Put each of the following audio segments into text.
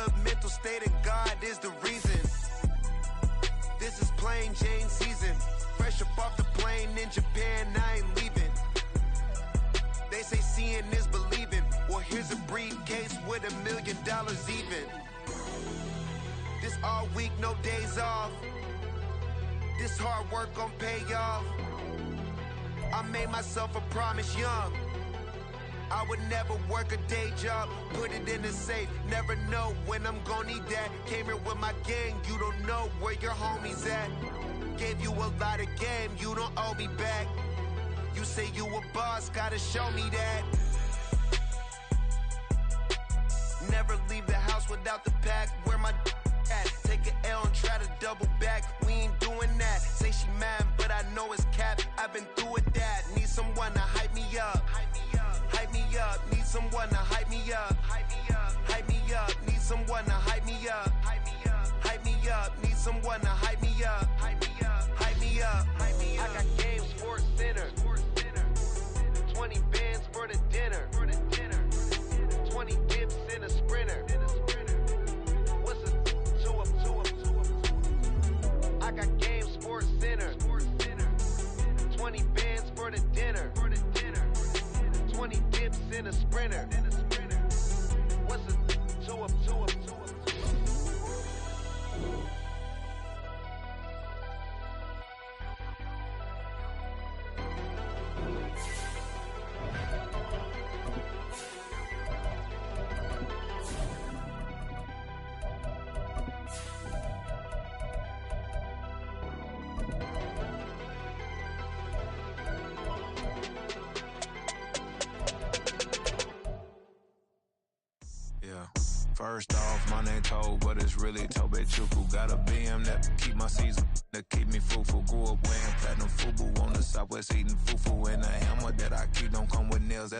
good mental state of God is the reason. This is plain Jane season. Fresh up off the plane in Japan, I ain't leaving. They say seeing is believing. Well, here's a briefcase with $1 million even. This all week, no days off. This hard work gon' pay off. I made myself a promise young. I would never work a day job, put it in the safe, never know when I'm gon' need that. Came here with my gang, you don't know where your homies at. Gave you a lot of game, you don't owe me back. You say you a boss, gotta show me that. Never leave the house without the pack, where my at? Take an L and try to double back, we ain't doing that. Say she mad, but I know it's cap, I've been through with that. Need someone to hype me up. Hype me up, need someone to hype me up. Hype me up, need someone to hype me up. Hype me up, need someone to hype me up. Hype me up. I got Game Sports Center. 20 bands for the dinner. 20 dips in a sprinter. What's a 2 up? I got Game Sports Center. 20 bands for the dinner. 20 dips in a sprinter. What's a 2 up? First off, my name Toad, but it's really Tobe Chuku. Got a BM that keep my season, that keep me fufu. Grew up wearing platinum FUBU on the Southwest eating fufu. And the hammer that I keep don't come with nails.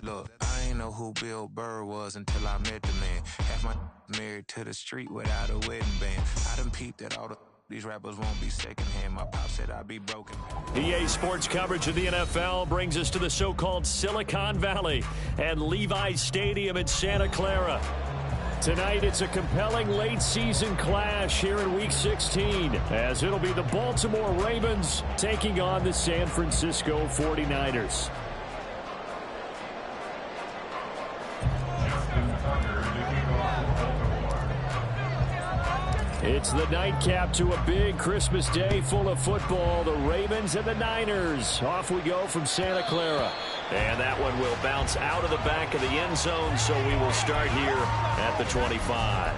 Look, I ain't know who Bill Burr was until I met the man. Half my married to the street without a wedding band. I done peeped at all these rappers won't be secondhand. My pop said I'd be broken. EA Sports coverage of the NFL brings us to the so-called Silicon Valley and Levi's Stadium in Santa Clara. Tonight, it's a compelling late-season clash here in Week 16, as it'll be the Baltimore Ravens taking on the San Francisco 49ers. It's the nightcap to a big Christmas day full of football. The Ravens and the Niners. Off we go from Santa Clara. And that one will bounce out of the back of the end zone, so we will start here at the 25.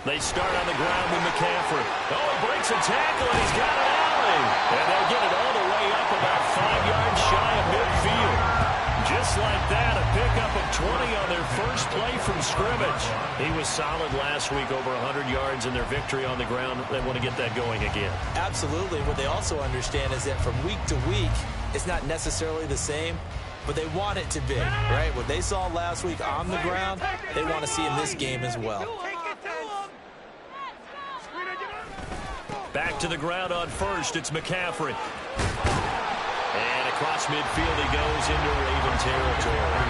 They start on the ground with McCaffrey. Oh, he breaks a tackle, and he's got an alley. And they'll get it all the way up about 5 yards shy of midfield. Just like that, a pickup of 20 on their first play from scrimmage. He was solid last week, over 100 yards in their victory on the ground. They want to get that going again. Absolutely. What they also understand is that from week to week, it's not necessarily the same, but they want it to be, right? What they saw last week on the ground, they want to see in this game as well. Back to the ground on first, it's McCaffrey. And across midfield he goes into Raven territory.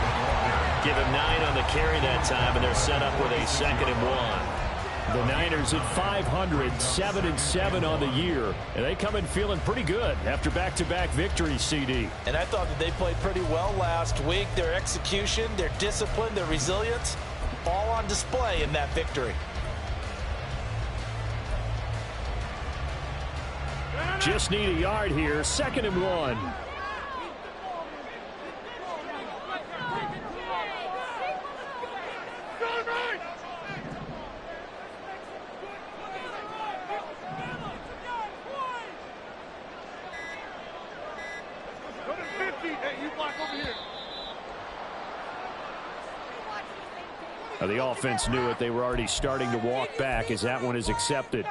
Give him 9 on the carry that time, and they're set up with a 2nd and 1. The Niners at 500, 7-7 on the year. And they come in feeling pretty good after back-to-back victories, CD. And I thought that they played pretty well last week. Their execution, their discipline, their resilience, all on display in that victory. Just need a yard here, 2nd and 1. Now the offense knew it. They were already starting to walk back as that one is accepted.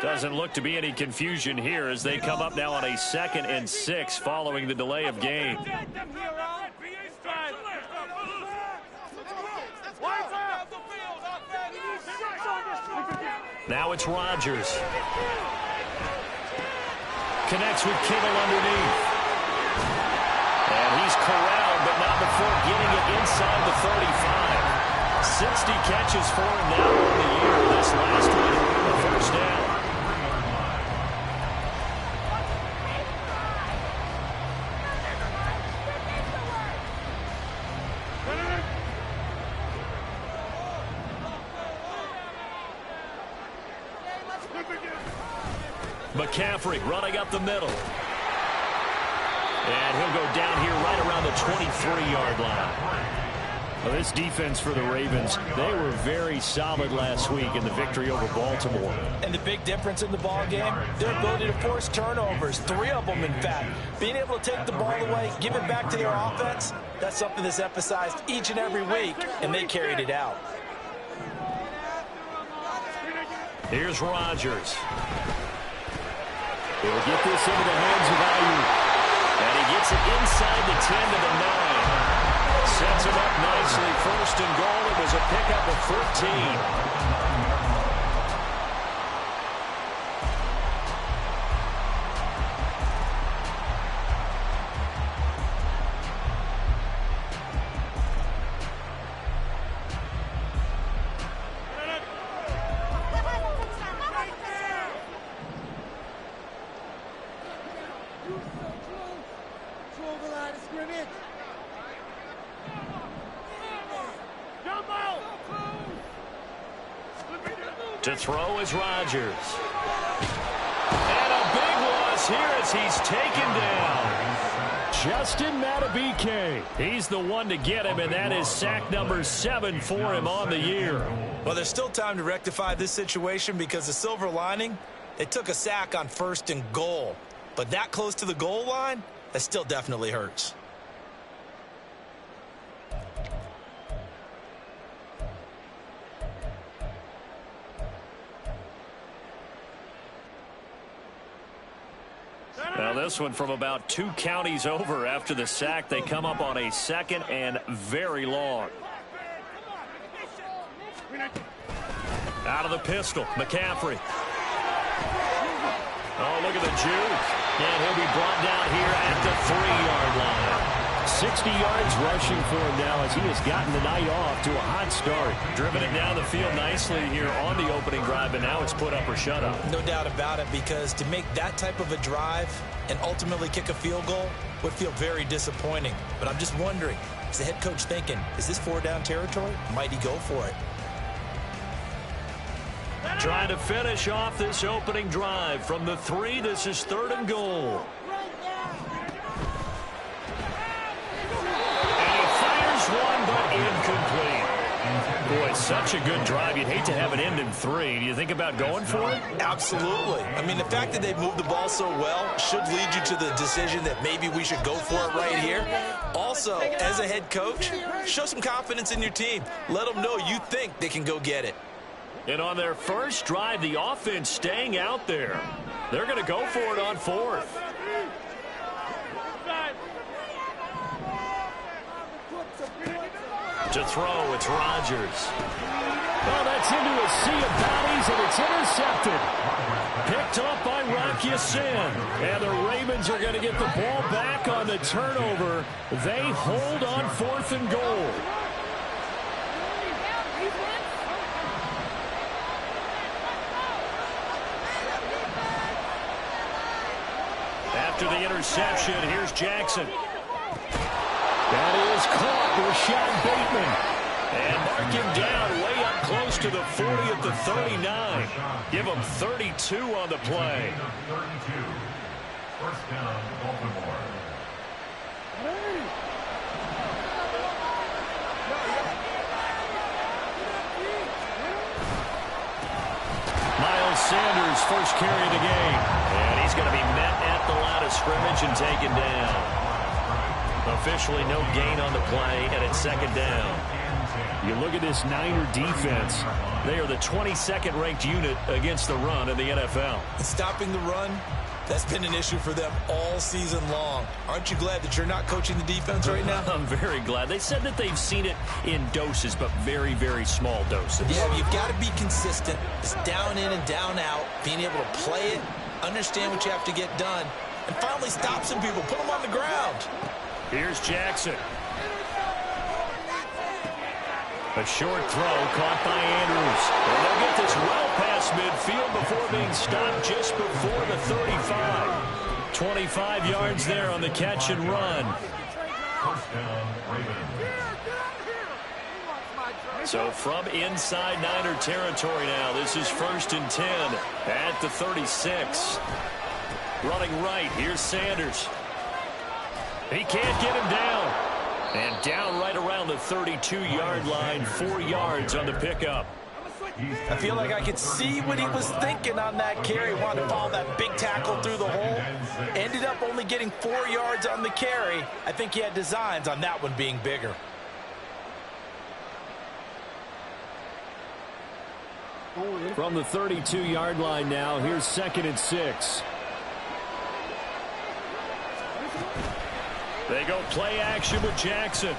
Doesn't look to be any confusion here as they come up now on a 2nd and 6 following the delay of game. Now it's Rodgers. Connects with Kittle underneath. And he's corralled, but not before getting it inside the 35. 60 catches for him now on the year. This last one, a first down. McCaffrey running up the middle. And he'll go down here right around the 23-yard line. Well, this defense for the Ravens, they were very solid last week in the victory over Baltimore. And the big difference in the ball game, their ability to force turnovers, 3 of them in fact. Being able to take the ball away, give it back to their offense, that's something that's emphasized each and every week, and they carried it out. Here's Rodgers. He'll get this into the hands of Ayuk. And he gets it inside the 10 to the 9. Sets him up nicely. 1st and goal. It was a pickup of 13. To throw is Rodgers. And a big loss here as he's taken down. Justin Madubuike. He's the one to get him, and that is sack number 7 for him on the year. Well, there's still time to rectify this situation because the silver lining, they took a sack on 1st and goal. But that close to the goal line, that still definitely hurts. Now this one from about 2 counties over after the sack. They come up on a 2nd and very long. Out of the pistol, McCaffrey. Oh, look at the juke. And he'll be brought down here at the 3-yard line. 60 yards rushing for him now as he has gotten the night off to a hot start. Driven it down the field nicely here on the opening drive, and now it's put up or shut up. No doubt about it, because to make that type of a drive and ultimately kick a field goal would feel very disappointing. But I'm just wondering, is the head coach thinking, is this 4-down territory? Might he go for it? Trying to finish off this opening drive from the 3. This is 3rd and goal. One, but incomplete. Boy, such a good drive. You'd hate to have it end in 3. Do you think about going for it? Absolutely. I mean, the fact that they've moved the ball so well should lead you to the decision that maybe we should go for it right here. Also, as a head coach, show some confidence in your team. Let them know you think they can go get it. And on their first drive, the offense staying out there. They're going to go for it on 4th. To throw, it's Rodgers. Well, that's into a sea of bodies, and it's intercepted. Picked up by Rock Ya-Sin. And the Ravens are going to get the ball back on the turnover. They hold on 4th and goal. After the interception, here's Jackson. That is caught. Rashad Bateman. And mark him down way up close to the 40 at the 39. Give him 32 on the play. 32. First down, Baltimore. Miles Sanders, first carry of the game. And he's going to be met at the line of scrimmage and taken down. Officially no gain on the play, and it's 2nd down. You look at this Niner defense. They are the 22nd ranked unit against the run in the NFL. Stopping the run, that's been an issue for them all season long. Aren't you glad that you're not coaching the defense right now? I'm very glad. They said that they've seen it in doses, but very, very small doses. Yeah, you've got to be consistent. It's down in and down out, being able to play it, understand what you have to get done, and finally stop some people, put them on the ground. Here's Jackson. A short throw caught by Andrews. And they'll get this well past midfield before being stopped just before the 35. 25 yards there on the catch and run. First down, Ravens. So from inside Niner territory now, this is 1st and 10 at the 36. Running right, here's Sanders. He can't get him down. And down right around the 32-yard line, 4 yards on the pickup. I feel like I could see what he was thinking on that carry. Wanted to follow that big tackle through the hole. Ended up only getting 4 yards on the carry. I think he had designs on that one being bigger. From the 32-yard line now, here's 2nd and 6. They go play action with Jackson.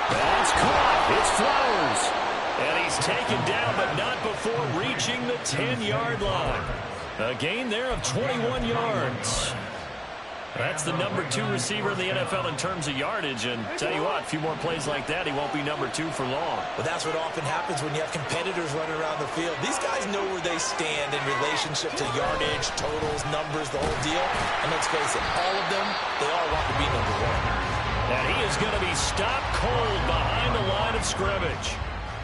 That's caught. It's Flowers. And he's taken down, but not before reaching the 10-yard line. A gain there of 21 yards. That's the number 2 receiver in the NFL in terms of yardage. And tell you what, a few more plays like that, he won't be number 2 for long. But that's what often happens when you have competitors running around the field. These guys know where they stand in relationship to yardage, totals, numbers, the whole deal. And let's face it, all of them, they all want to be number 1. And he is going to be stopped cold behind the line of scrimmage.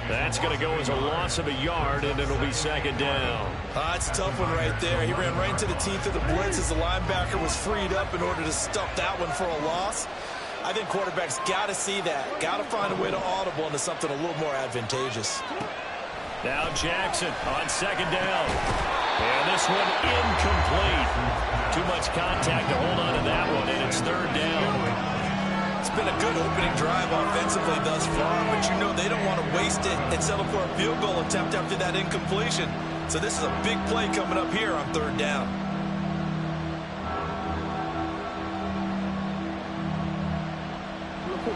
That's going to go as a loss of a yard, and it'll be 2nd down. It's a tough one right there. He ran right into the teeth of the blitz as the linebacker was freed up in order to stuff that one for a loss. I think quarterbacks got to see that. Got to find a way to audible into something a little more advantageous. Now Jackson on 2nd down. And this one incomplete. Too much contact to hold on to that one, and it's 3rd down. It's been a good opening drive offensively thus far, but you know they don't want to waste it and settle for a field goal attempt after that incompletion. So this is a big play coming up here on 3rd down.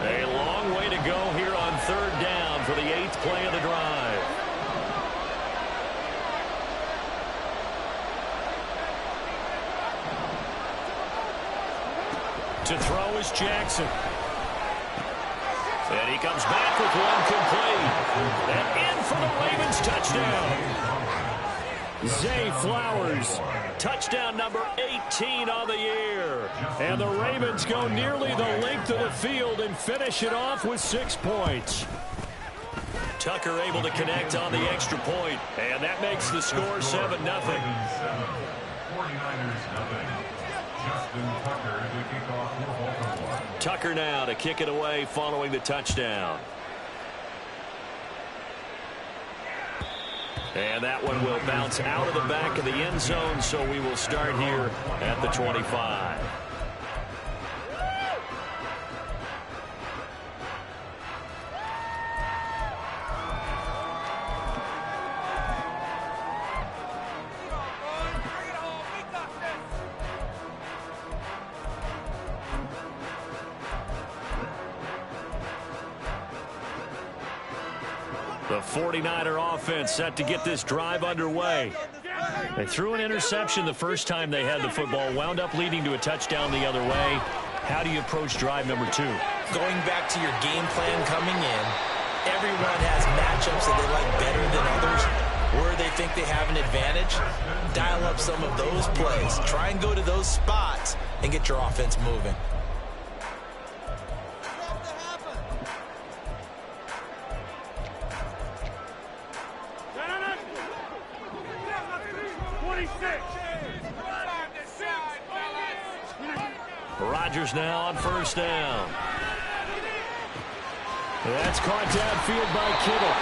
A long way to go here on 3rd down for the 8th play of the drive. To throw is Jackson. And he comes back with one complete. And in for the Ravens touchdown. Zay Flowers, touchdown number 18 on the year. And the Ravens go nearly the length of the field and finish it off with 6 points. Tucker able to connect on the extra point. And that makes the score 7-0. 49ers nothing. Justin Tucker to kick off for Baltimore. Tucker now to kick it away following the touchdown. And that one will bounce out of the back of the end zone, so we will start here at the 25. The 49er offense set to get this drive underway. They threw an interception the first time they had the football, wound up leading to a touchdown the other way. How do you approach drive number 2? Going back to your game plan coming in, everyone has matchups that they like better than others, where they think they have an advantage. Dial up some of those plays. Try and go to those spots and get your offense moving. Rodgers now on 1st down. That's caught downfield by Kittle.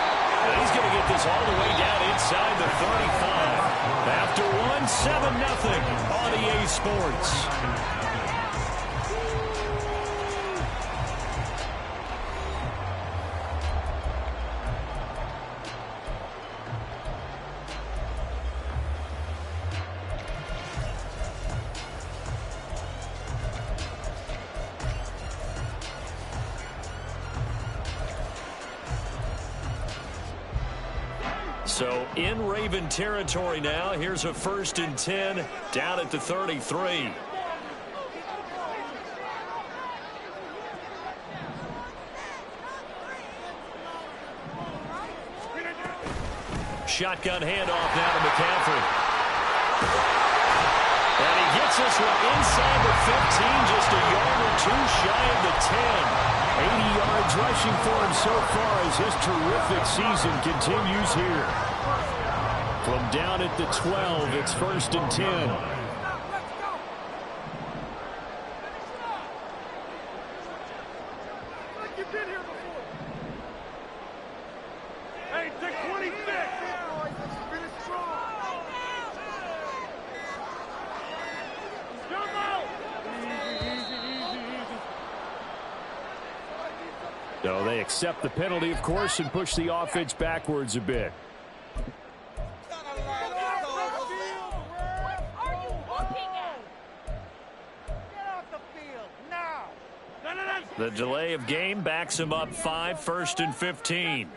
And he's going to get this all the way down inside the 35. After one, 7-0 on EA Sports. So in Raven territory now. Here's a 1st and 10 down at the 33. Shotgun handoff now to McCaffrey. And he gets this one inside the 15, just a yard or two shy of the 10. 80 yards rushing for him so far as his terrific season continues here. From down at the 12, it's 1st and 10. So they accept the penalty, of course, and push the offense backwards a bit. The delay of game backs him up 5, 1st and 15.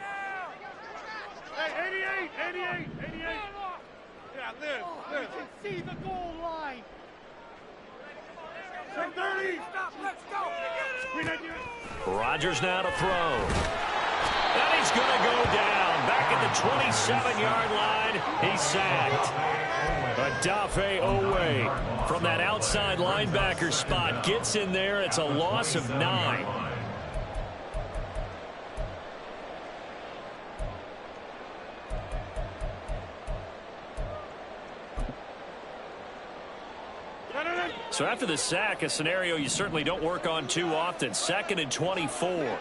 Hey, 88. Yeah, live. You can see the goal line. 30. Stop, let's go. Rodgers now to throw. And he's going to go down. Back at the 27-yard line. He's sacked. Odafe Owe from that outside linebacker spot gets in there. It's a loss of 9. So after the sack, a scenario you certainly don't work on too often. 2nd and 24.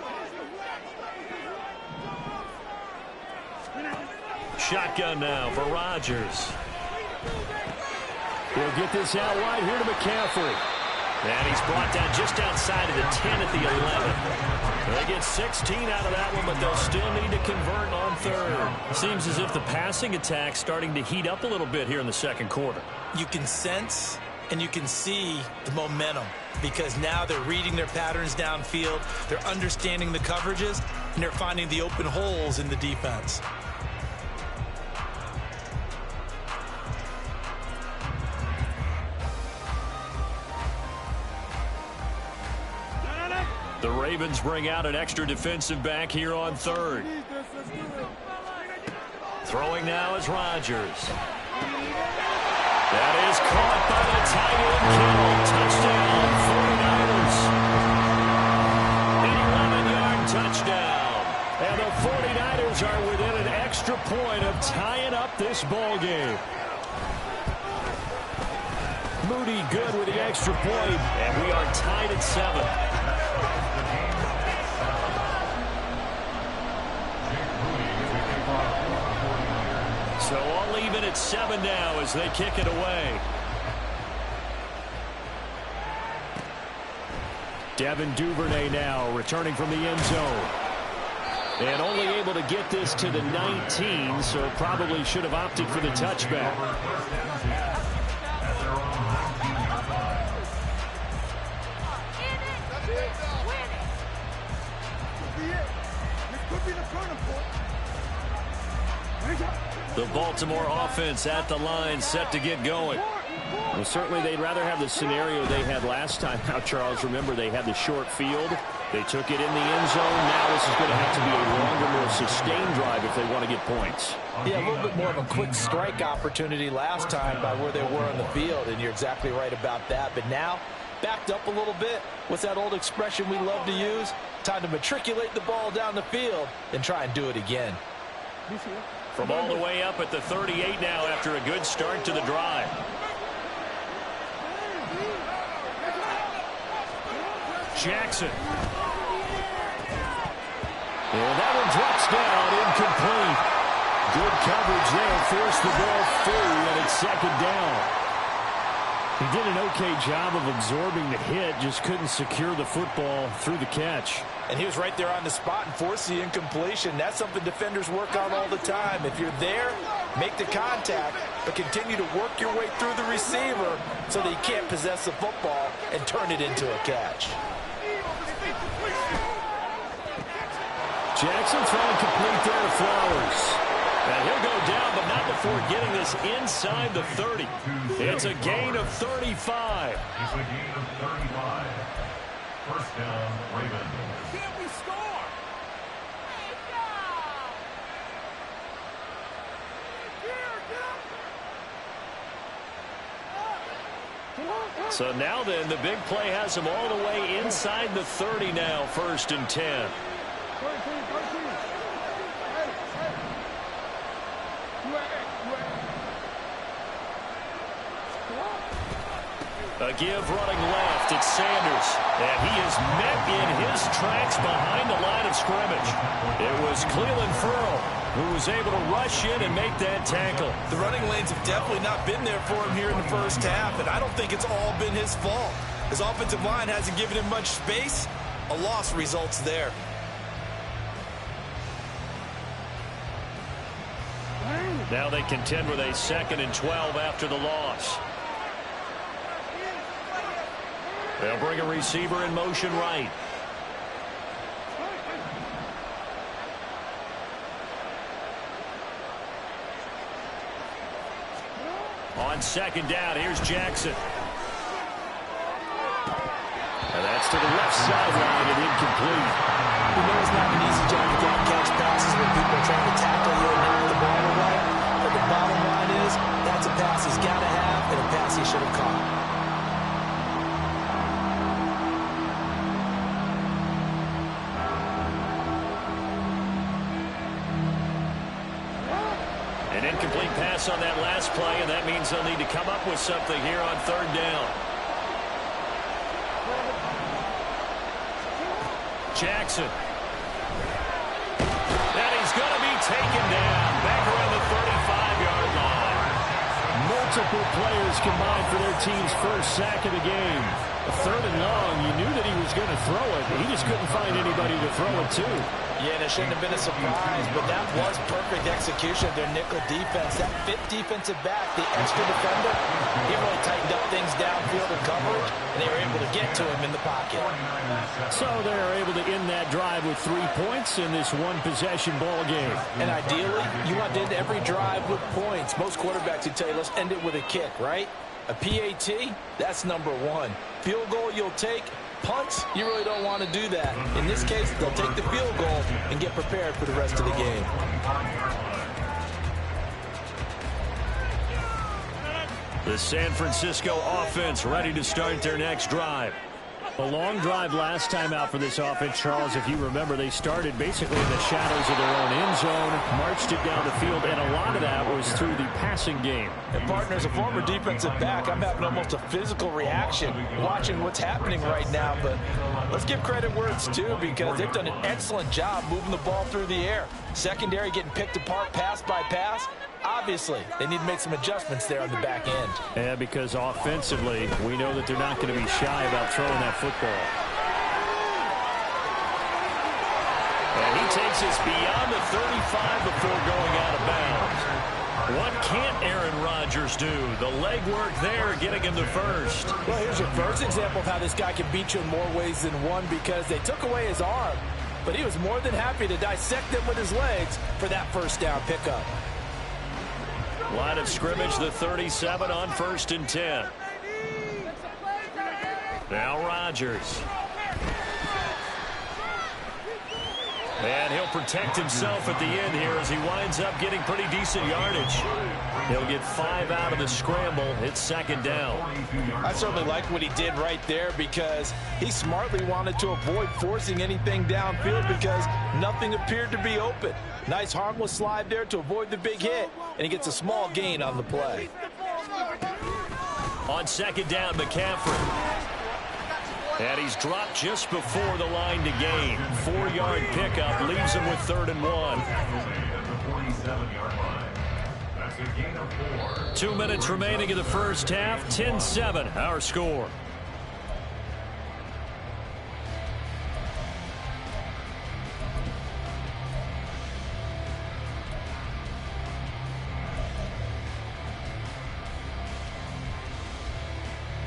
Shotgun now for Rodgers. He'll get this out wide here to McCaffrey. And he's brought down just outside of the 10 at the 11. They get 16 out of that one, but they'll still need to convert on 3rd. Seems as if the passing attack's starting to heat up a little bit here in the 2nd quarter. You can sense and you can see the momentum because now they're reading their patterns downfield, they're understanding the coverages, and they're finding the open holes in the defense. The Ravens bring out an extra defensive back here on 3rd. Throwing now is Rodgers. That is caught by the tight end, Kittle. Touchdown, 49ers. An 11-yard touchdown. And the 49ers are within an extra point of tying up this ball game. Moody good with the extra point, and we are tied at 7. So all even at 7 now as they kick it away. Devin Duvernay now returning from the end zone. And only able to get this to the 19, so probably should have opted for the touchback. The Baltimore offense at the line, set to get going. Well, certainly they'd rather have the scenario they had last time. Now, Charles, remember they had the short field. They took it in the end zone. Now this is going to have to be a longer, more sustained drive if they want to get points. Yeah, a little bit more of a quick strike opportunity last time by where they were on the field, and you're exactly right about that. But now, backed up a little bit. What's that old expression we love to use? Time to matriculate the ball down the field and try and do it again. From all the way up at the 38 now after a good start to the drive. Jackson. And that one drops down, incomplete. Good coverage there, forced the ball through, and it's 2nd down. He did an okay job of absorbing the hit, just couldn't secure the football through the catch. And he was right there on the spot and forced the incompletion. That's something defenders work on all the time. If you're there, make the contact, but continue to work your way through the receiver so that he can't possess the football and turn it into a catch. Jackson throwing complete there to Flowers. And he'll go down, but not before getting this inside the 30. It's a gain of 35. It's a gain of 35. First down, Ravens. Can't we score? So now then, the big play has him all the way inside the 30 now, 1st and 10. A give running left. It's Sanders. And he is met in his tracks behind the line of scrimmage. It was Clelin Ferrell who was able to rush in and make that tackle. The running lanes have definitely not been there for him here in the first half, and I don't think it's all been his fault. His offensive line hasn't given him much space. A loss results there. Now they contend with a 2nd and 12 after the loss. They'll bring a receiver in motion right. On 2nd down, here's Jackson. And that's to the left sideline and incomplete. You know it's not an easy job to catch passes when people are trying to tackle you and knock the ball away. But the bottom line is, that's a pass he's got to have and a pass he should have caught. An incomplete pass on that last play, and that means they'll need to come up with something here on 3rd down. Jackson. And he's going to be taken down back around the 35-yard line. Multiple players combined for their team's first sack of the game. A 3rd and long, you knew that he was going to throw it. He just couldn't find anybody to throw it to. Yeah, and it shouldn't have been a surprise, but that was perfect execution of their nickel defense. That 5th defensive back, the extra defender, he really tightened up things downfield in coverage, and they were able to get to him in the pocket. So they're able to end that drive with 3 points in this one-possession ball game. And ideally, you want to end every drive with points. Most quarterbacks would tell you, let's end it with a kick, right? A PAT, that's number 1. Field goal you'll take. Punts, you really don't want to do that. In this case, they'll take the field goal and get prepared for the rest of the game. The San Francisco offense ready to start their next drive. A long drive last time out for this offense, Charles. If you remember, they started basically in the shadows of their own end zone, marched it down the field, and a lot of that was through the passing game. And partner, as a former defensive back, I'm having almost a physical reaction watching what's happening right now. But let's give credit where it's due, because they've done an excellent job moving the ball through the air. Secondary getting picked apart pass by pass. Obviously, they need to make some adjustments there on the back end. Yeah, because offensively, we know that they're not going to be shy about throwing that football. And he takes us beyond the 35 before going out of bounds. What can't Aaron Rodgers do? The legwork there getting him the first. Well, here's your first example of how this guy can beat you in more ways than one, because they took away his arm, but he was more than happy to dissect them with his legs for that first down pickup. Line of scrimmage, the 37 on 1st and 10. Now Rodgers. And he'll protect himself at the end here as he winds up getting pretty decent yardage. He'll get 5 out of the scramble. It's 2nd down. I certainly like what he did right there, because he smartly wanted to avoid forcing anything downfield because nothing appeared to be open. Nice harmless slide there to avoid the big hit, and he gets a small gain on the play. On 2nd down, McCaffrey. And he's dropped just before the line to gain. 4-yard pickup leaves him with 3rd and 1. 2 minutes remaining in the first half. 10-7, our score.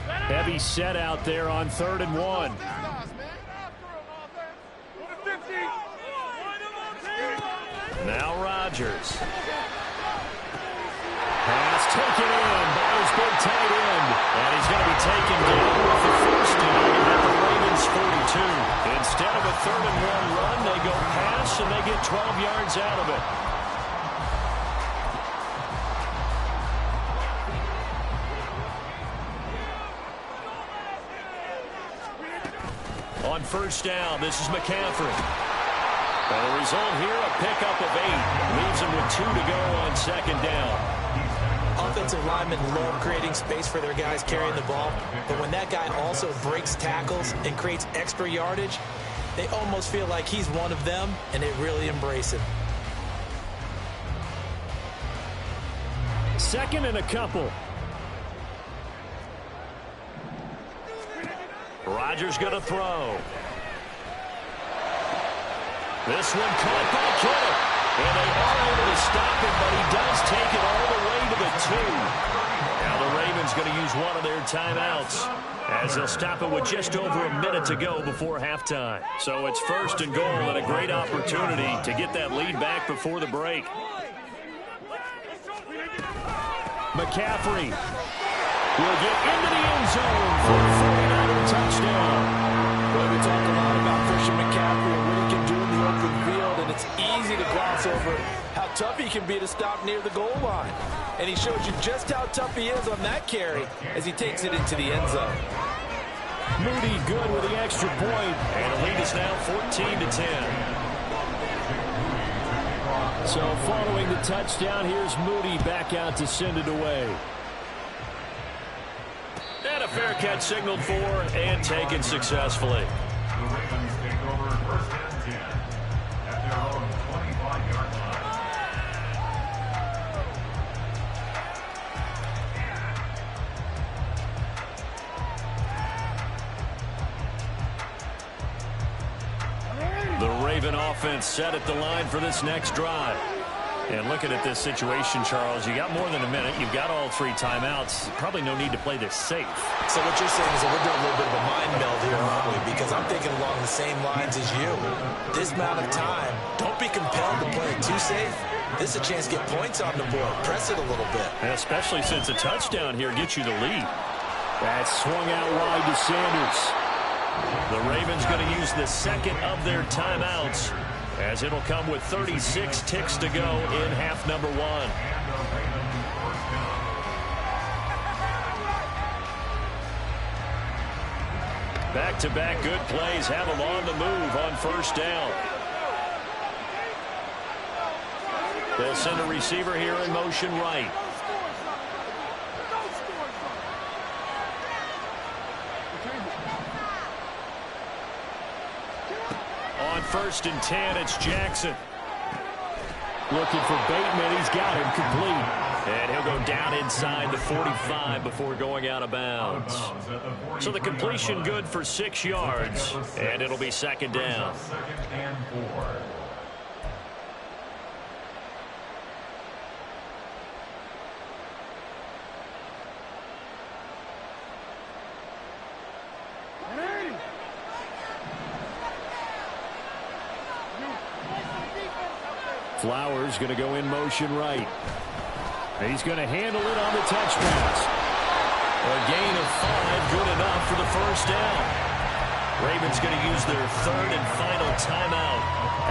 Heavy set out there on 3rd and 1. Now Rodgers. Pass taken in by his big tight end. And he's going to be taken down with the first down at the Ravens 42. Instead of a 3rd-and-1 run, they go pass, and they get 12 yards out of it. On first down, this is McCaffrey. And the result here, a pickup of 8. Leaves him with 2 to go on 2nd down. Offensive linemen love creating space for their guys carrying the ball, but when that guy also breaks tackles and creates extra yardage, they almost feel like he's one of them, and they really embrace him. 2nd and a couple. Rodgers going to throw. This one caught by Kittle. And they are able to stop him, but he does take it all the way to the 2. Now the Ravens going to use one of their timeouts as they'll stop it with just over a minute to go before halftime. So it's 1st and goal and a great opportunity to get that lead back before the break. McCaffrey will get into the end zone for a 49er touchdown. Well, we talk a lot about Christian McCaffrey and what he can do in the open field, and it's easy to gloss over how tough he can be to stop near the goal line. And he shows you just how tough he is on that carry as he takes it into the end zone. Moody good with the extra point, and the lead is now 14-10. So following the touchdown, here's Moody back out to send it away. And a fair catch signaled for and taken successfully. The Ravens take over 1st and 10 at their own 25-yard line. The Raven offense set at the line for this next drive. And looking at this situation, Charles, you got more than a minute. You've got all 3 timeouts. Probably no need to play this safe. So what you're saying is that we're doing a little bit of a mind meld here, aren't we? Because I'm thinking along the same lines as you. This amount of time, don't be compelled to play it too safe. This is a chance to get points on the board. Press it a little bit. And especially since a touchdown here gets you the lead. That's swung out wide to Sanders. The Ravens going to use the 2nd of their timeouts, as it'll come with 36 ticks to go in half number 1. Back-to-back good plays have them on the move on first down. They'll send a receiver here in motion right. On 1st and 10, it's Jackson. Looking for Bateman. He's got him complete. And he'll go down inside the 45 before going out of bounds. So the completion good for 6 yards. And it'll be 2nd down. 2nd and 4. Flowers going to go in motion right. He's going to handle it on the touch pass. A gain of 5, good enough for the first down. Ravens going to use their 3rd and final timeout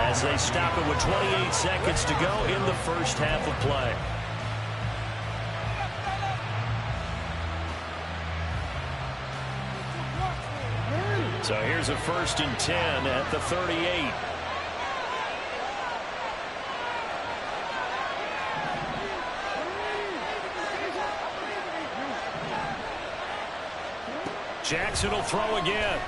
as they stop it with 28 seconds to go in the first half of play. So here's a 1st and 10 at the 38. Jackson will throw again.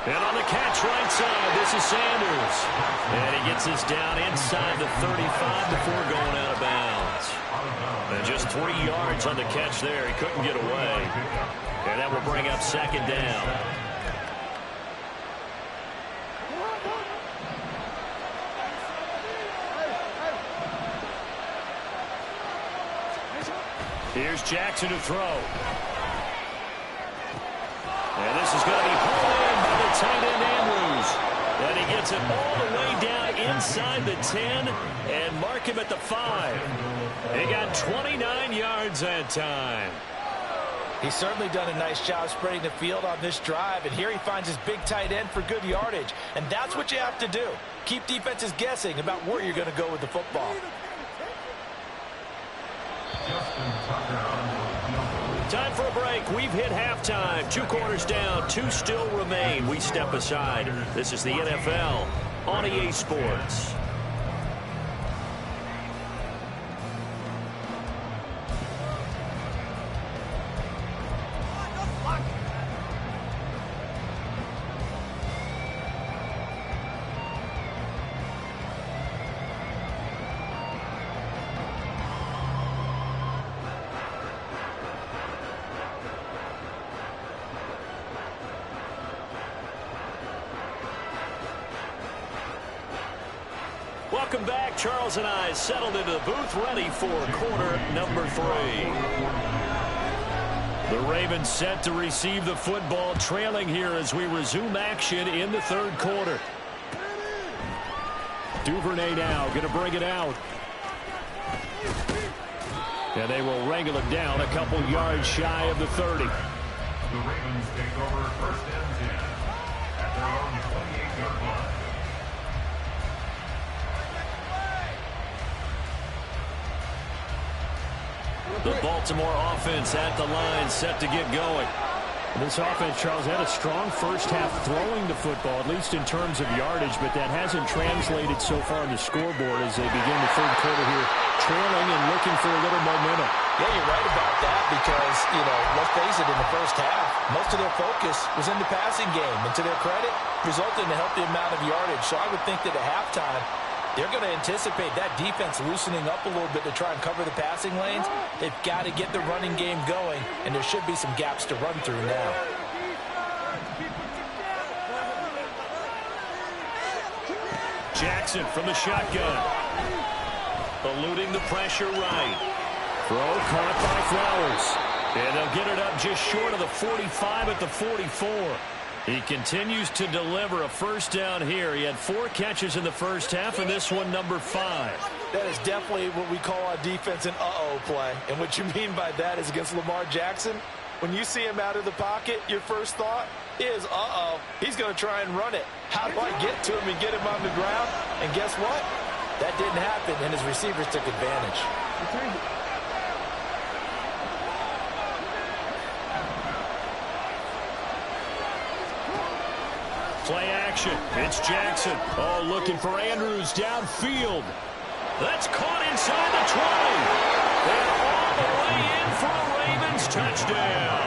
And on the catch right side, this is Sanders. And he gets this down inside the 35 before going out of bounds. And just 3 yards on the catch there. He couldn't get away. And that will bring up 2nd down. Here's Jackson to throw. And this is going to be pulled in by the tight end Andrews. And he gets it all the way down inside the 10 and mark him at the 5. He got 29 yards that time. He's certainly done a nice job spreading the field on this drive, and here he finds his big tight end for good yardage. And that's what you have to do. Keep defenses guessing about where you're going to go with the football. Time for a break. We've hit halftime. 2 quarters down, 2 still remain. We step aside. This is the NFL on EA Sports. Welcome back. Charles and I settled into the booth, ready for quarter number 3. The Ravens set to receive the football, trailing here as we resume action in the 3rd quarter. Duvernay now going to bring it out. And they will wrangle it down a couple yards shy of the 30. The Ravens take over 1st and 10 at their own 28-yard line. The Baltimore offense at the line, set to get going. This offense, Charles, had a strong first half throwing the football, at least in terms of yardage, but that hasn't translated so far on the scoreboard as they begin the 3rd quarter here, trailing and looking for a little momentum. Yeah, you're right about that because, let's face it, in the first half, most of their focus was in the passing game. And to their credit, resulted in a healthy amount of yardage. So I would think that at halftime, they're going to anticipate that defense loosening up a little bit to try and cover the passing lanes. They've got to get the running game going, and there should be some gaps to run through now. Jackson from the shotgun. Eluding the pressure right. Throw caught by Flowers. And they'll get it up just short of the 45 at the 44. He continues to deliver a first down here. He had 4 catches in the first half, and this one number 5. That is definitely what we call a defense an uh-oh play. And what you mean by that is against Lamar Jackson, when you see him out of the pocket, your first thought is, uh-oh, he's going to try and run it. How do I get to him and get him on the ground? And guess what? That didn't happen, and his receivers took advantage. Play action. It's Jackson. Oh, looking for Andrews downfield. That's caught inside the 20. And all the way in for a Ravens touchdown.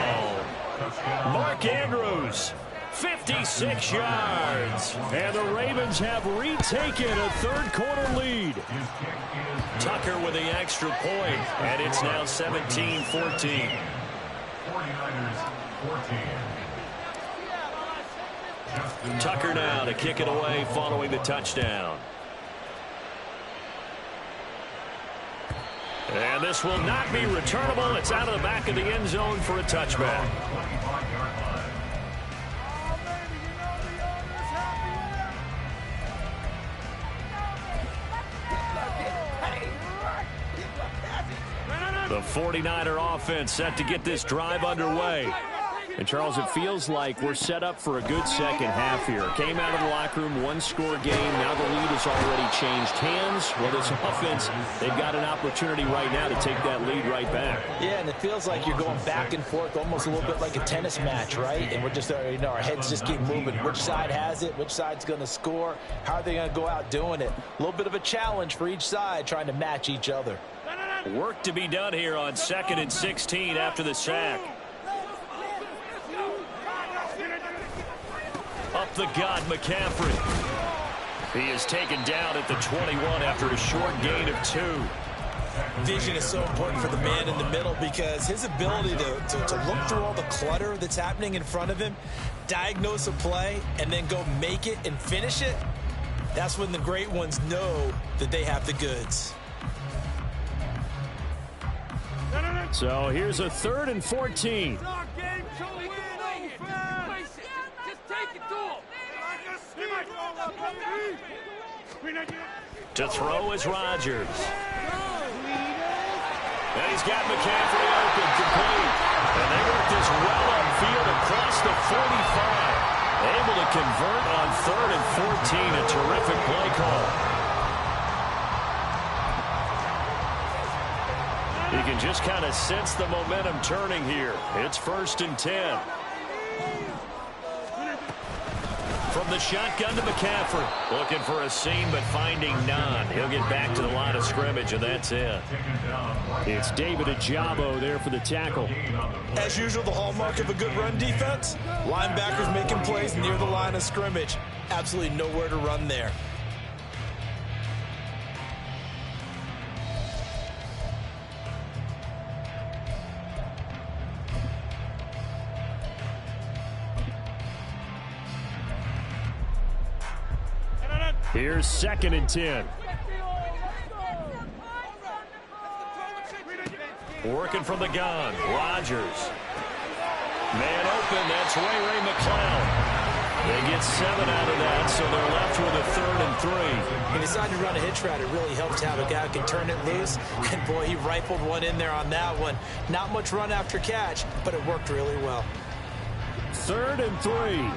Mark Andrews, 56 yards. And the Ravens have retaken a 3rd quarter lead. Tucker with the extra point, and it's now 17-14. 49ers 14. Tucker now to kick it away following the touchdown. And this will not be returnable. It's out of the back of the end zone for a touchback. The 49er offense set to get this drive underway. And, Charles, it feels like we're set up for a good second half here. Came out of the locker room, 1-score game. Now the lead has already changed hands. Well, this offense, they've got an opportunity right now to take that lead right back. Yeah, and it feels like you're going back and forth almost a little bit like a tennis match, right? And we're just, our heads just keep moving. Which side has it? Which side's going to score? How are they going to go out doing it? A little bit of a challenge for each side trying to match each other. Work to be done here on 2nd and 16 after the sack. Up the gut, McCaffrey. He is taken down at the 21 after a short gain of 2. Vision is so important for the man in the middle because his ability to look through all the clutter that's happening in front of him, diagnose a play, and then go make it and finish it, that's when the great ones know that they have the goods. So here's a 3rd and 14. To throw is Rodgers. And he's got McCaffrey open, complete. And they work this well upfield across the 45. Able to convert on 3rd and 14. A terrific play call. You can just kind of sense the momentum turning here. It's 1st and 10. From the shotgun to McCaffrey. Looking for a seam, but finding none. He'll get back to the line of scrimmage, and that's it. It's David Ojabo there for the tackle. As usual, the hallmark of a good run defense, linebackers making plays near the line of scrimmage. Absolutely nowhere to run there. Here's 2nd and 10. Working from the gun, Rodgers. Man open, that's Ray McCloud. They get 7 out of that, so they're left with a 3rd and 3. He decided to run a hitch route. It really helped to have a guy who can turn it loose. And, boy, he rifled one in there on that one. Not much run after catch, but it worked really well. 3rd and 3.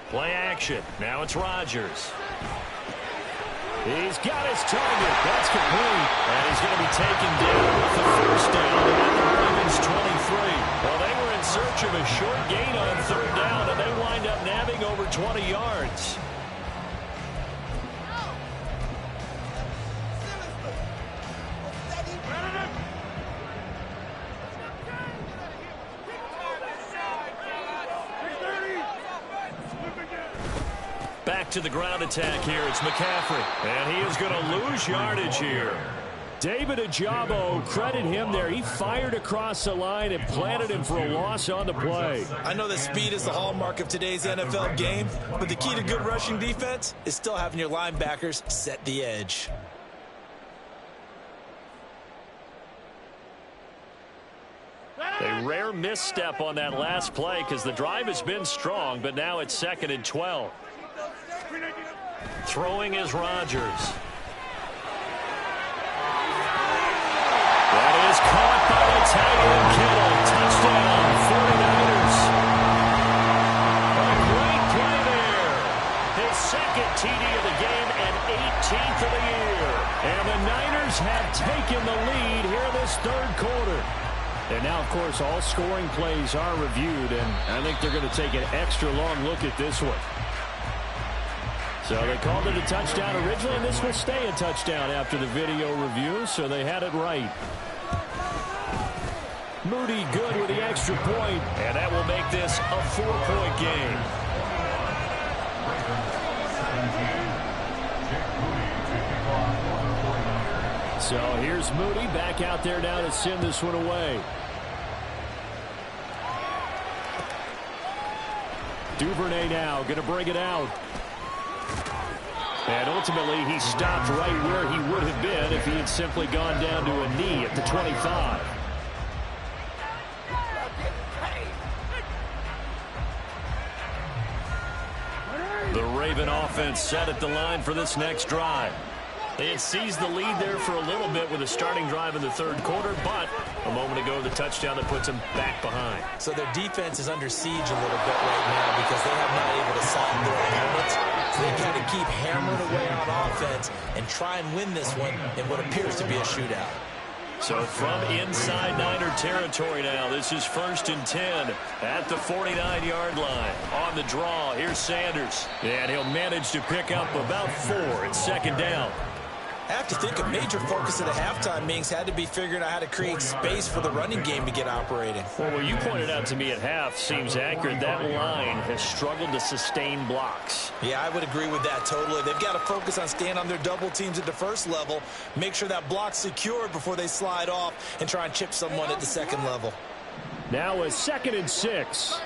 Play action. Now it's Rodgers. He's got his target. That's complete. And he's going to be taken down with the 1st down at the Ravens 23. Well, they were in search of a short gain on 3rd down, and they wind up nabbing over 20 yards. Back to the ground attack here. It's McCaffrey. And he is going to lose yardage here. David Ojabo, credit him there. He fired across the line and planted him for a loss on the play. I know that speed is the hallmark of today's NFL game, but the key to good rushing defense is still having your linebackers set the edge. A rare misstep on that last play because the drive has been strong, but now it's 2nd and 12. Throwing is Rodgers. That is caught by the tight end Kittle. Touchdown, 49ers. A great play there. His 2nd TD of the game and 18th of the year. And the Niners have taken the lead here in this 3rd quarter. And now, of course, all scoring plays are reviewed, and I think they're going to take an extra long look at this one. So they called it a touchdown originally, and this will stay a touchdown after the video review, so they had it right. Moody good with the extra point, and that will make this a 4-point game. So here's Moody back out there now to send this one away. Duvernay now going to bring it out. And ultimately, he stopped right where he would have been if he had simply gone down to a knee at the 25. The Raven offense set at the line for this next drive. They had seized the lead there for a little bit with a starting drive in the 3rd quarter, but a moment ago, the touchdown that puts them back behind. So their defense is under siege a little bit right now because they have not able to sign their opponents. So they got to keep hammering away on offense and try and win this one in what appears to be a shootout. So from inside Niner territory now, this is 1st and 10 at the 49-yard line. On the draw, here's Sanders. And he'll manage to pick up about 4 at 2nd down. I have to think a major focus of the halftime meetings had to be figuring out how to create space for the running game to get operating. Well, what you pointed out to me at half seems accurate. That line has struggled to sustain blocks. Yeah, I would agree with that totally. They've got to focus on staying on their double teams at the 1st level, make sure that block's secured before they slide off and try and chip someone at the 2nd level. Now a 2nd and 6.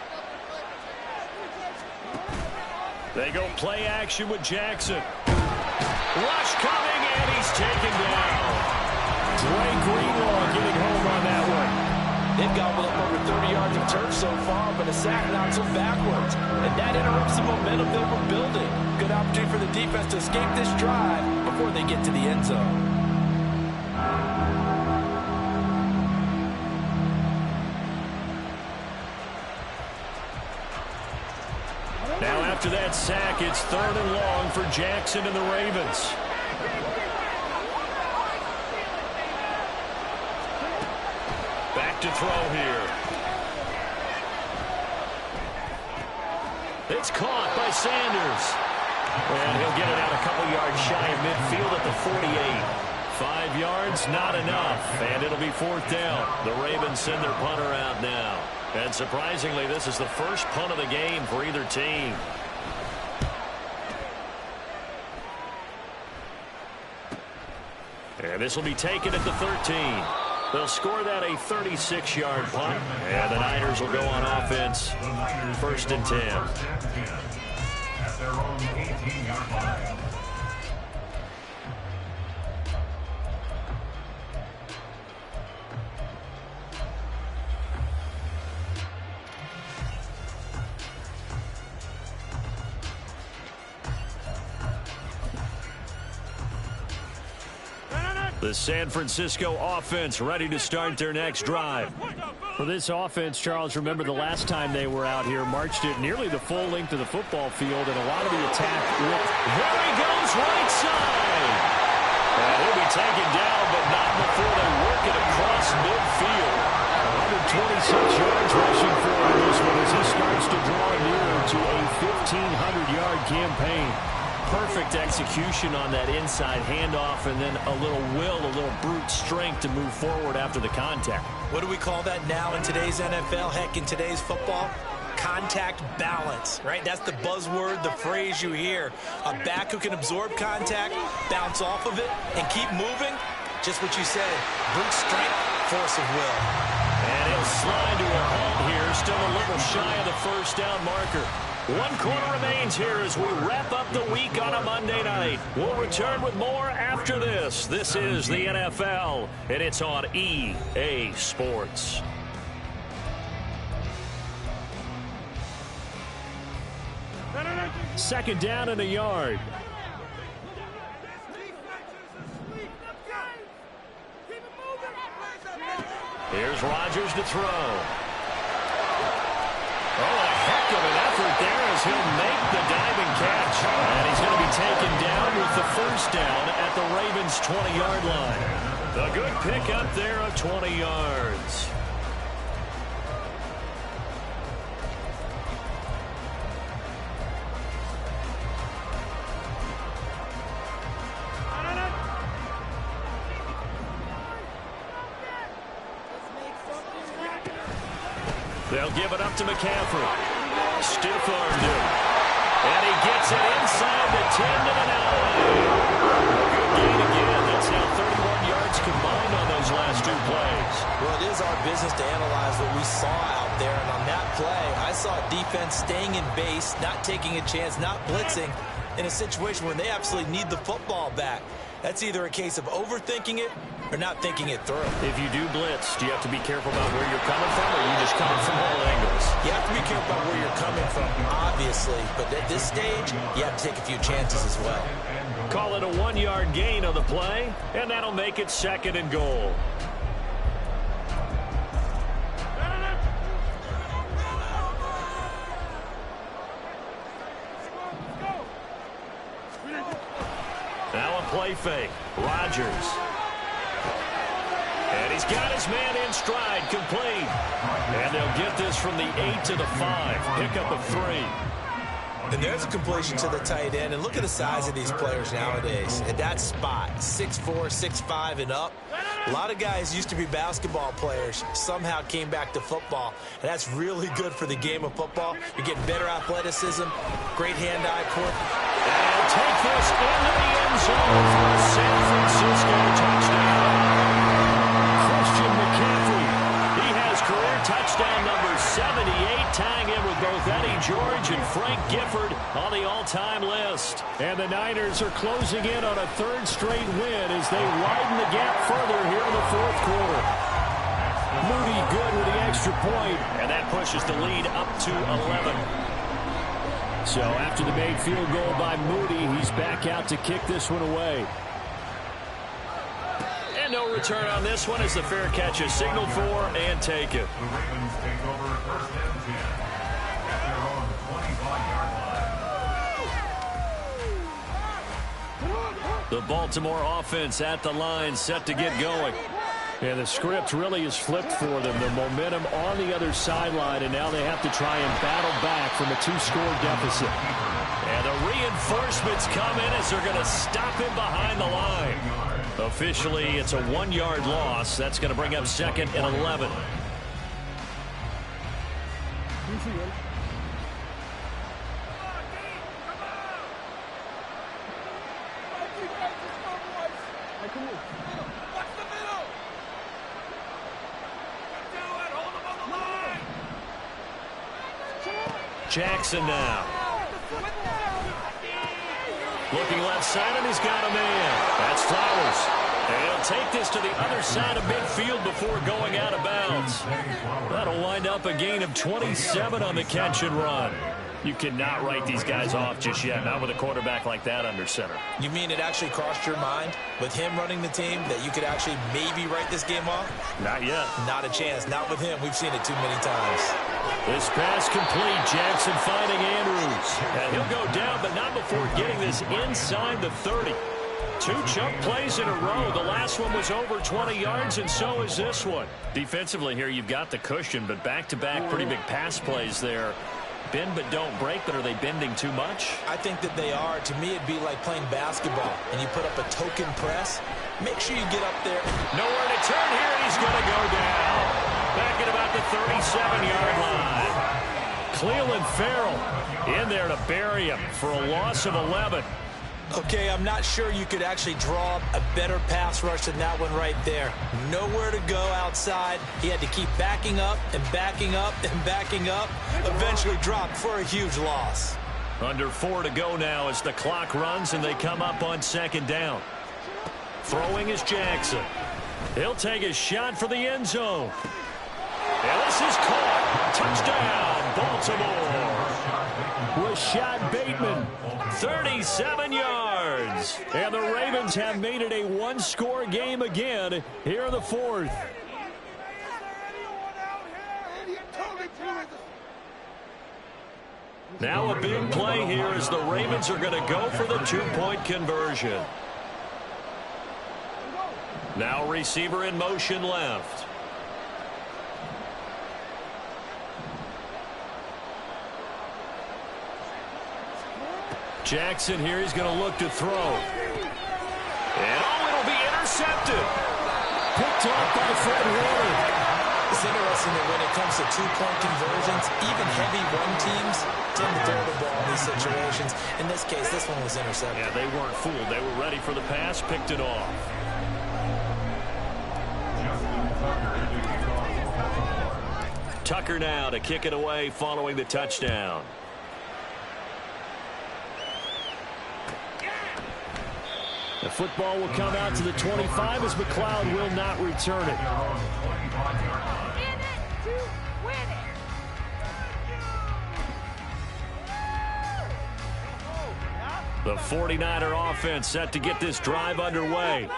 They go play action with Jackson. Rush coming, and he's taken down. Dre Greenlaw getting home on that one. They've gobbled up over 30 yards of turf so far, but a sack knocks them backwards. And that interrupts the momentum they were building. Good opportunity for the defense to escape this drive before they get to the end zone. Now after that sack, it's 3rd and long for Jackson and the Ravens. Back to throw here. It's caught by Sanders. And he'll get it out a couple yards shy of midfield at the 48. 5 yards, not enough. And it'll be 4th down. The Ravens send their punter out now. And surprisingly, this is the first punt of the game for either team. And this will be taken at the 13. They'll score that a 36-yard punt. And the Niners will go on offense. 1st and 10. At their own 18-yard line. The San Francisco offense ready to start their next drive. For this offense, Charles, remember the last time they were out here, marched it nearly the full length of the football field, and a lot of the attack with... There he goes, right side! And he'll be taken down, but not before they work it across midfield. 126 yards rushing for him this one as he starts to draw nearer to a 1,500-yard campaign. Perfect execution on that inside handoff, and then a little will, a little brute strength to move forward after the contact. What do we call that now in today's NFL? Heck, in today's football? Contact balance, right? That's the buzzword, the phrase you hear. A back who can absorb contact, bounce off of it, and keep moving. Just what you said, brute strength, force of will. And he'll slide to a halt here, still a little shy of the 1st down marker. 1 quarter remains here as we wrap up the week on a Monday night. We'll return with more after this. This is the NFL, and it's on EA Sports. Second down and a yard. Here's Rodgers to throw. Oh, a heck of an effort there as he'll make the diving catch. And he's going to be taken down with the 1st down at the Ravens' 20-yard line. A good pickup there of 20 yards. They'll give it up to McCaffrey. Stiff-armed him. And he gets it inside the 10 to the 9. A good gain again. That's now 31 yards combined on those last 2 plays. Well, it is our business to analyze what we saw out there. And on that play, I saw defense staying in base, not taking a chance, not blitzing in a situation where they absolutely need the football back. That's either a case of overthinking it or not thinking it through. If you do blitz, do you have to be careful about where you're coming from, or are you just coming from all angles? You have to be careful about where you're coming from, obviously. But at this stage, you have to take a few chances as well. Call it a 1-yard gain on the play, and that'll make it 2nd and goal. Now a play fake. Rodgers. And he's got his man in stride, complete. And they'll get this from the 8 to the 5. Pickup of 3. And there's a completion to the tight end. And look at the size of these players nowadays. At that spot, 6'4", 6'5", and up. A lot of guys used to be basketball players, somehow came back to football. And that's really good for the game of football. You're getting better athleticism, great hand-eye coordination. And take this into the end zone for a San Francisco touchdown. Christian McCaffrey. He has career touchdown number 78, tying in with both Eddie George and Frank Gifford on the all-time list. And the Niners are closing in on a 3rd straight win as they widen the gap further here in the 4th quarter. Moody good with the extra point. And that pushes the lead up to 11. So after the made field goal by Moody, he's back out to kick this one away. And no return on this one as the fair catch is signaled for and taken. The Ravens take over first and 10 at their own 25-yard line. The Baltimore offense at the line, set to get going. And the script really is flipped for them. The momentum on the other sideline, and now they have to try and battle back from a 2-score deficit. And the reinforcements come in as they're going to stop him behind the line. Officially, it's a 1-yard loss. That's going to bring up 2nd and 11. Jackson now. Looking left side, and he's got a man. That's Flowers. And he'll take this to the other side of midfield before going out of bounds. That'll wind up a gain of 27 on the catch and run. You cannot write these guys off just yet, not with a quarterback like that under center. You mean it actually crossed your mind with him running the team that you could actually maybe write this game off? Not yet. Not a chance. Not with him. We've seen it too many times. This pass complete. Jackson finding Andrews. And he'll go down, but not before getting this inside the 30. 2 chunk plays in a row. The last one was over 20 yards, and so is this one. Defensively here, you've got the cushion, but back-to-back pretty big pass plays there. Bend but don't break, but are they bending too much? I think that they are. To me, it'd be like playing basketball, and you put up a token press. Make sure you get up there. Nowhere to turn here, and he's going to go down. Back at about the 37-yard line. Clelin Ferrell in there to bury him for a loss of 11. Okay, I'm not sure you could actually draw a better pass rush than that one right there. Nowhere to go outside. He had to keep backing up and backing up and backing up. Eventually dropped for a huge loss. Under 4 to go now as the clock runs and they come up on 2nd down. Throwing is Jackson. He'll take a shot for the end zone. And this is caught. Touchdown, Baltimore. Rashad Bateman. 37 yards. And the Ravens have made it a 1-score game again here in the 4th. Now a big play here as the Ravens are going to go for the 2-point conversion. Now receiver in motion left. Jackson here, he's going to look to throw. And it'll be intercepted. Picked off by Fred Warner. It's interesting that when it comes to 2-point conversions, even heavy run teams tend to throw the ball in these situations. In this case, this one was intercepted. Yeah, they weren't fooled. They were ready for the pass, picked it off. Tucker now to kick it away following the touchdown. The football will come out to the 25 as McLeod will not return it. The 49er offense set to get this drive underway.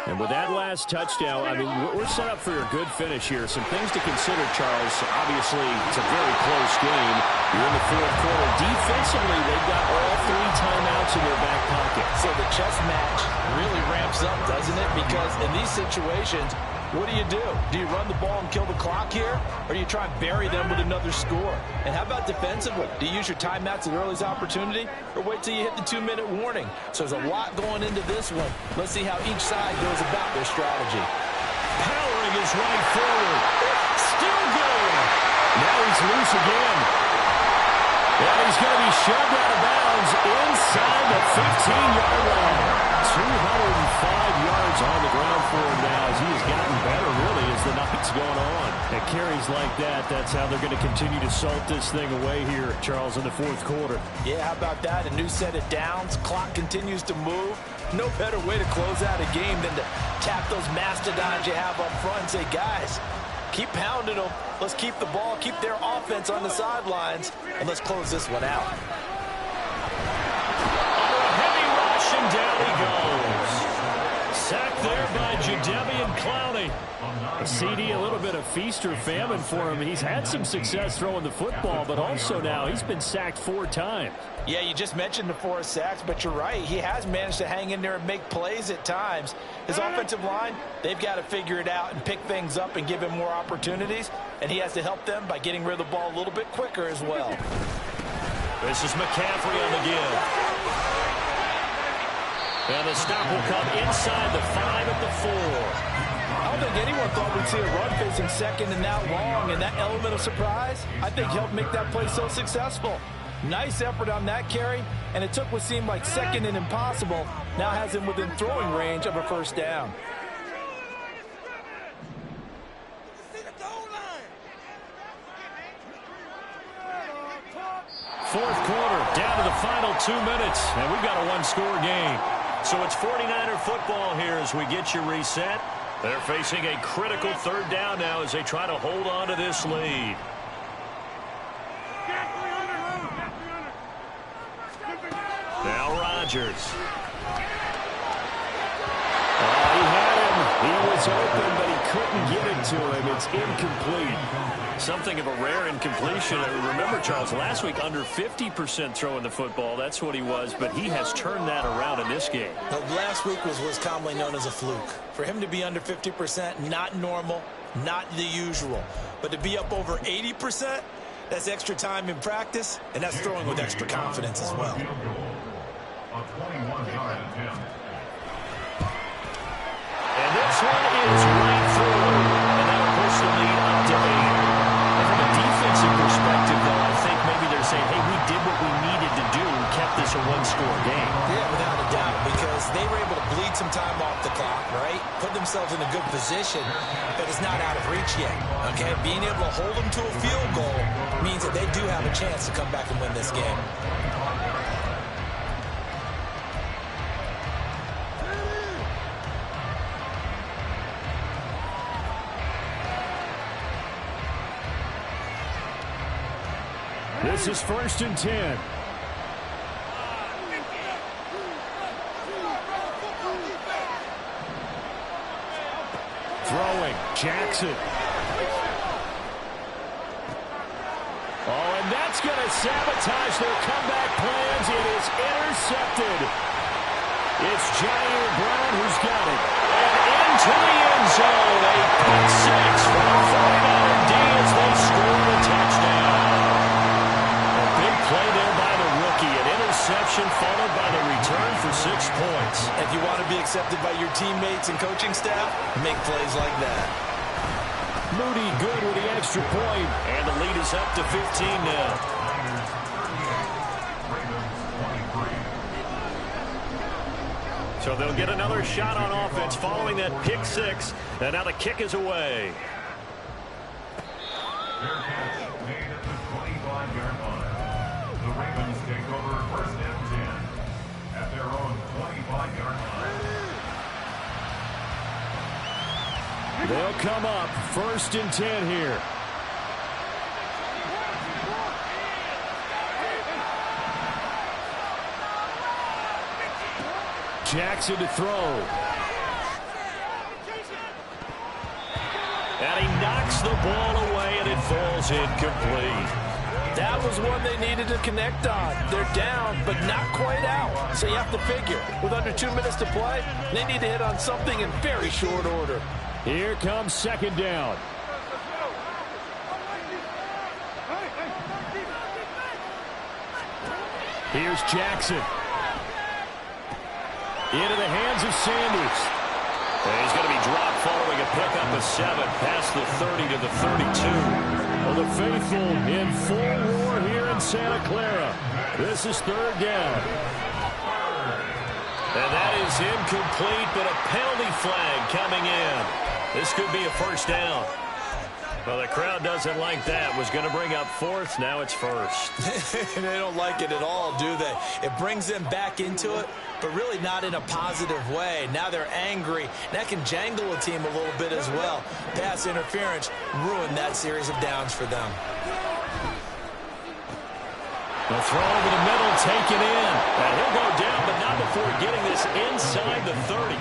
And with that last touchdown, I mean, we're set up for a good finish here. Some things to consider, Charles. Obviously, it's a very close game. You're in the 4th quarter. Defensively, they've got all 3 timeouts in their back pocket. So the chess match really ramps up, doesn't it? Because in these situations, what do? Do you run the ball and kill the clock here? Or do you try and bury them with another score? And how about defensively? Do you use your timeouts at earliest opportunity? Or wait till you hit the 2-minute warning? So there's a lot going into this one. Let's see how each side goes about their strategy. Powering his right forward. Still going. Now he's loose again. And he's going to be shoved out of bounds inside the 15-yard line. 205 yards on the ground for him now as he has gotten better, really, as the night's gone on. And carries like that, that's how they're going to continue to salt this thing away here, Charles, in the 4th quarter. Yeah, how about that? A new set of downs. Clock continues to move. No better way to close out a game than to tap those mastodons you have up front and say, guys, Keep pounding them. Let's keep the ball, keep their offense on the sidelines, and let's close this one out. Heavy rush, and down he goes. Sacked there by Jadeveon Clowney. A CD, a little bit of feast or famine for him. He's had some success throwing the football, but also now he's been sacked 4 times. Yeah, you just mentioned the 4 sacks, but you're right. He has managed to hang in there and make plays at times. His offensive line, they've got to figure it out and pick things up and give him more opportunities, and he has to help them by getting rid of the ball a little bit quicker as well. This is McCaffrey on the give. And the stop will come inside the 5 at the 4. I don't think anyone thought we'd see a run facing second and that long, and that element of surprise, I think, helped make that play so successful. Nice effort on that carry, and it took what seemed like second and impossible, now has him within throwing range of a first down. Fourth quarter, down to the final 2 minutes, and we've got a one-score game. So it's 49er football here as we get you reset. They're facing a critical third down now as they try to hold on to this lead. Now Rodgers. He had him. He was open, but he couldn't get it to him. It's incomplete. Something of a rare incompletion. Remember, Charles, last week under 50% throwing the football. That's what he was, but he has turned that around in this game. Now, last week was what's commonly known as a fluke. For him to be under 50%, not normal, not the usual. But to be up over 80%, that's extra time in practice, and that's throwing with extra confidence as well. A 21-yard attempt. And this one is right through. And that'll push the lead up to 8. And from a defensive perspective, though, I think maybe they're saying, hey, we did what we needed to do and kept this a one-score game. Yeah, without a doubt, because they were able to bleed some time off the clock, right? Put themselves in a good position, but it's not out of reach yet, okay? Being able to hold them to a field goal means that they do have a chance to come back and win this game. This is 1st and 10. Throwing, Jackson. Oh, and that's going to sabotage their comeback plans. It is intercepted. It's Jair Brown who's got it. And into the end zone. A pick six for the 49er D as they score the touchdown. A big play there by the rookie. An interception followed by the return for 6 points. If you want to be accepted by your teammates and coaching staff, make plays like that. Moody good with the extra point. And the lead is up to 15 now. So they'll get another shot on offense following that pick six. And now the kick is away. Fair catch made at the 25-yard line. The Ravens take over 1st and 10 at their own 25-yard line. They'll come up 1st and 10 here. Jackson to throw. And he knocks the ball away, and it falls incomplete. That was one they needed to connect on. They're down, but not quite out. So you have to figure, with under 2 minutes to play, they need to hit on something in very short order. Here comes 2nd down. Here's Jackson. Into the hands of Sanders. And he's going to be dropped following a pickup of 7 past the 30 to the 32. Well, the faithful in full roar here in Santa Clara. This is 3rd down. And that is incomplete, but a penalty flag coming in. This could be a 1st down. Well, the crowd doesn't like that. Was going to bring up fourth. Now it's first. They don't like it at all, do they? It brings them back into it, but really not in a positive way. Now they're angry. That can jangle a team a little bit as well. Pass interference ruined that series of downs for them. The throw over the middle, taken in. And he'll go down, but not before getting this inside the 30.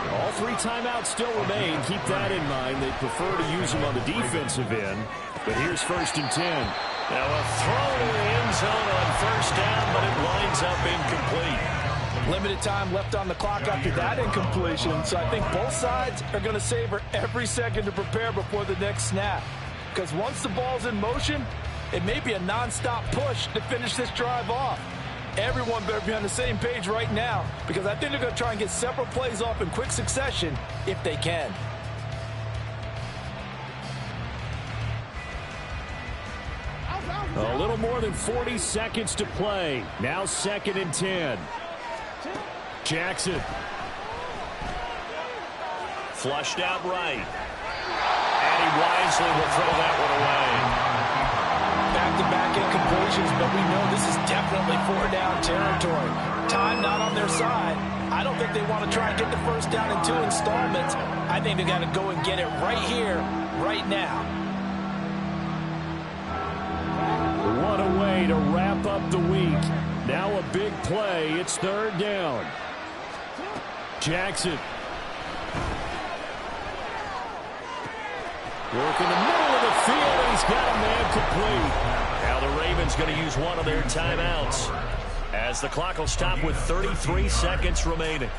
All 3 timeouts still remain. Keep that in mind. They prefer to use them on the defensive end. But here's 1st and 10. Now a throw to the end zone on 1st down, but it winds up incomplete. Limited time left on the clock after that incompletion. So I think both sides are going to savor every second to prepare before the next snap. Because once the ball's in motion, it may be a nonstop push to finish this drive off. Everyone better be on the same page right now, because I think they're going to try and get several plays off in quick succession if they can. A little more than 40 seconds to play. Now 2nd and 10. Jackson. Flushed out right. And he wisely will throw that one away. Back-to-back incompletions, but we know this is definitely 4-down territory. Time not on their side. I don't think they want to try and get the 1st down in 2 installments. I think they got to go and get it right here, right now. What a way to wrap up the week. Now a big play. It's 3rd down. Jackson. Work in the middle of the field. He's got a man complete. Now the Ravens going to use one of their timeouts as the clock will stop with 33 seconds remaining.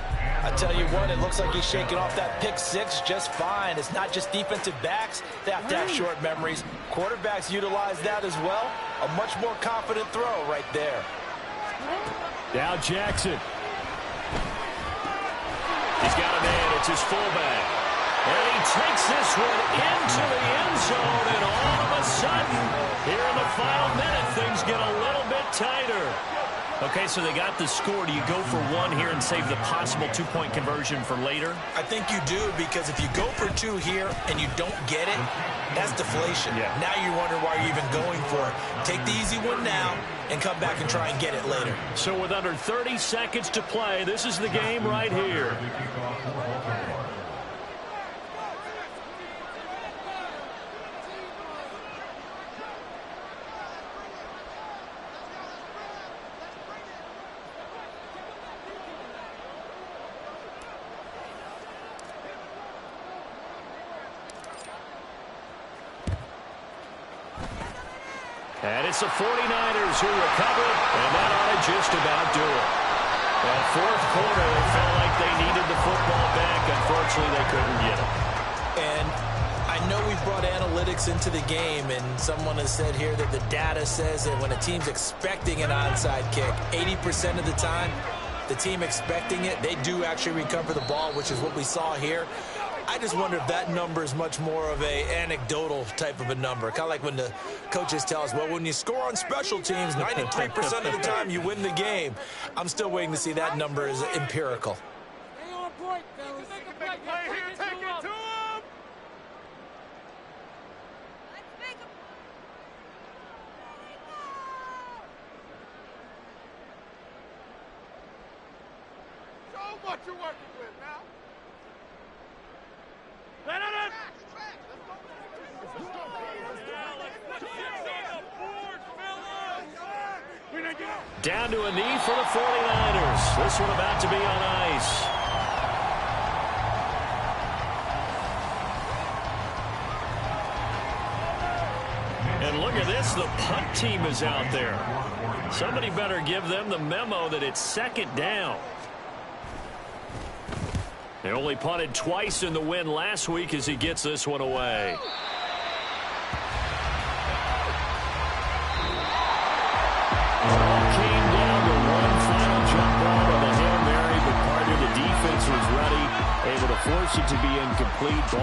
I tell you what, it looks like he's shaking off that pick 6 just fine. It's not just defensive backs that have to have short memories. Quarterbacks utilize that as well. A much more confident throw right there. Now Jackson. He's got a man. It's his fullback. And he takes this one into the end zone, and all of a sudden, here in the final minute, things get a little bit tighter. Okay, so they got the score. Do you go for 1 here and save the possible 2-point conversion for later? I think you do, because if you go for 2 here and you don't get it, that's deflation. Yeah. Now you wonder why you're even going for it. Take the easy one now and come back and try and get it later. So with under 30 seconds to play, this is the game right here. And it's the 49ers who recover it, and that ought to just about do it. Well, 4th quarter, they felt like they needed the football back. Unfortunately, they couldn't get it. And I know we've brought analytics into the game, and someone has said here that the data says that when a team's expecting an onside kick, 80% of the time, the team expecting it, they do actually recover the ball, which is what we saw here. I just wonder if that number is much more of a anecdotal type of a number. Kind of like when the coaches tell us, well, when you score on special teams, 93% of the time you win the game. I'm still waiting to see that number is empirical. Stay on point, fellas. Take a play here. Take it to him. Show what you're working with now. Down to a knee for the 49ers. This one about to be on ice. And look at this, the punt team is out there. Somebody better give them the memo that it's 2nd down. They only punted twice in the win last week as he gets this one away. Came down to one final jump ball on the Hail Mary, but part of the defense was ready, able to force it to be incomplete. Ball